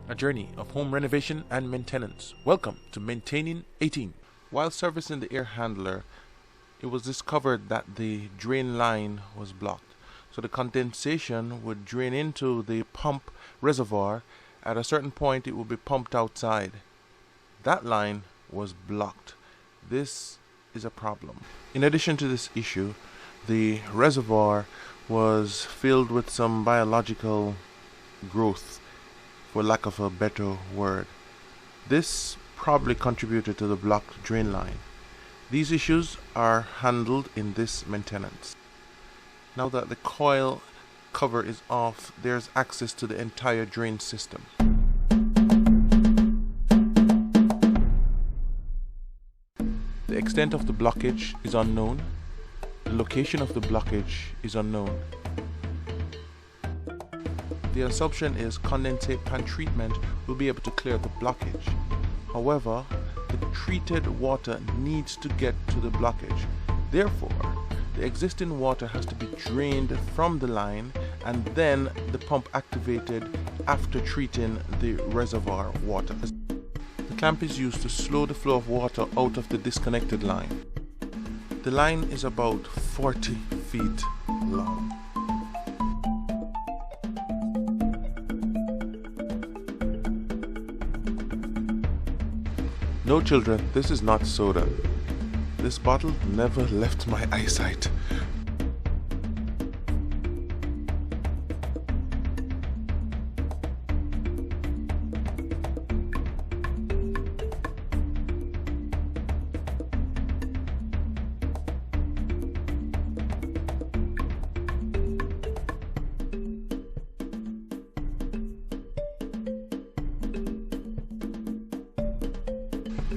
a journey of home renovation and maintenance. Welcome to Maintaining 18. While servicing the air handler, it was discovered that the drain line was blocked. So the condensation would drain into the pump reservoir. At a certain point, it would be pumped outside. That line was blocked. This is a problem. In addition to this issue, the reservoir was filled with some biological growth, for lack of a better word. This probably contributed to the blocked drain line. These issues are handled in this maintenance. Now that the coil cover is off, there's access to the entire drain system. The extent of the blockage is unknown. The location of the blockage is unknown. The assumption is condensate pan treatment will be able to clear the blockage. However, the treated water needs to get to the blockage. Therefore, the existing water has to be drained from the line and then the pump activated after treating the reservoir water. The clamp is used to slow the flow of water out of the disconnected line. The line is about 40 feet long. No, children, this is not soda. This bottle never left my eyesight.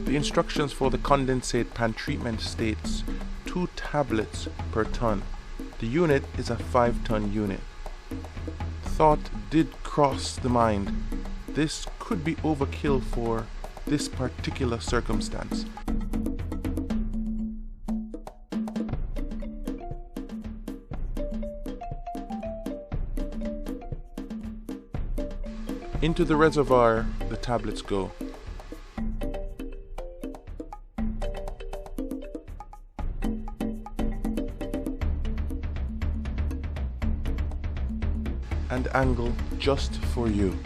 The instructions for the condensate pan treatment states 2 tablets per ton. The unit is a 5-ton unit. Thought did cross the mind. This could be overkill for this particular circumstance. Into the reservoir the tablets go. And angle just for you.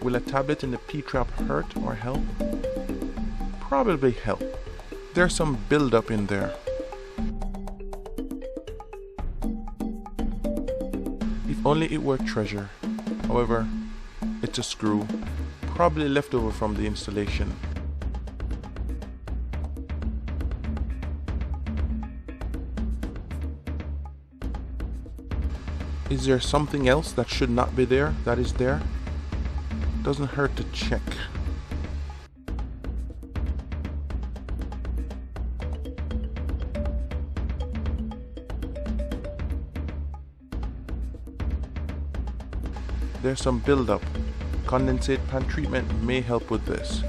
Will a tablet in the P-trap hurt or help? Probably help. There's some buildup in there. If only it were treasure. However, it's a screw, probably left over from the installation. Is there something else that should not be there that is there? Doesn't hurt to check. There's some buildup. Condensate pan treatment may help with this.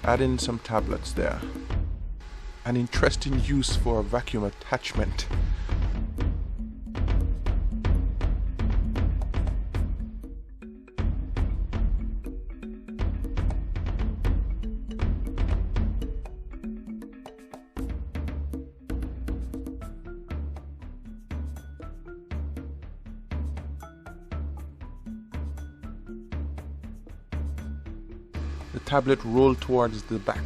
Add in some tablets there. An interesting use for a vacuum attachment. The tablet rolled towards the back.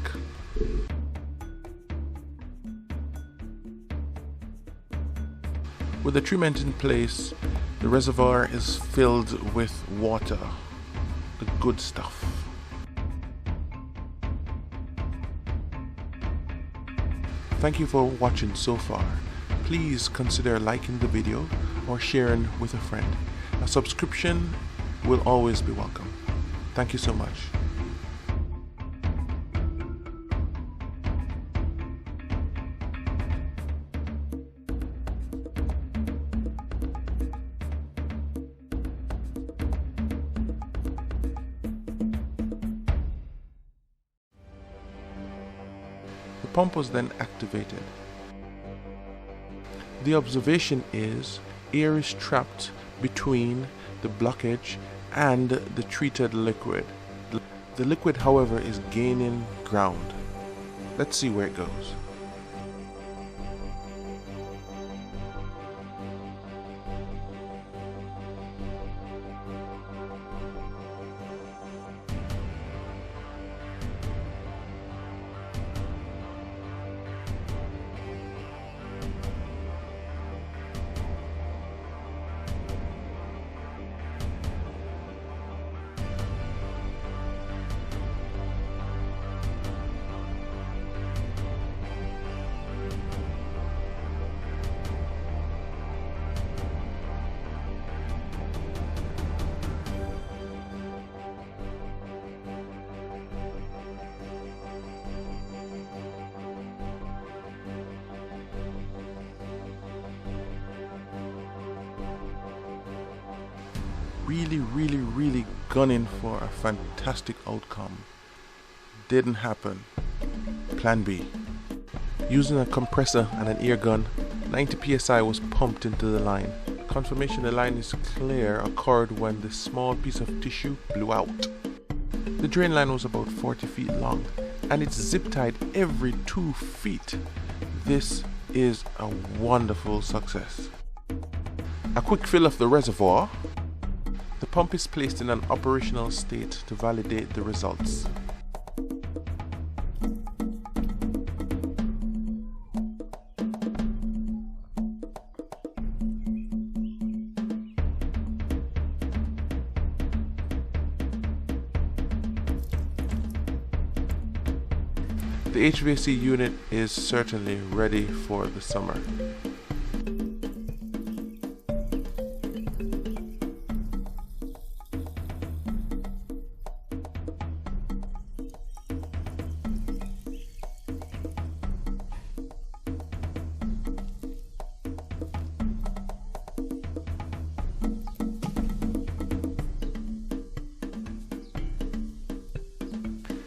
With the treatment in place, the reservoir is filled with water, the good stuff. Thank you for watching so far. Please consider liking the video or sharing with a friend. A subscription will always be welcome. Thank you so much. The pump was then activated. The observation is air is trapped between the blockage and the treated liquid. The liquid, however, is gaining ground. Let's see where it goes. Really gunning for a fantastic outcome. Didn't happen. Plan B. Using a compressor and an air gun, 90 psi was pumped into the line. Confirmation the line is clear occurred when the small piece of tissue blew out. The drain line was about 40 feet long and it's zip tied every 2 feet. This is a wonderful success. A quick fill of the reservoir. The pump is placed in an operational state to validate the results. The HVAC unit is certainly ready for the summer.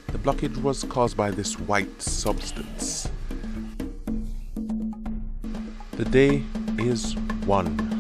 The blockage was caused by this white substance. The day is won.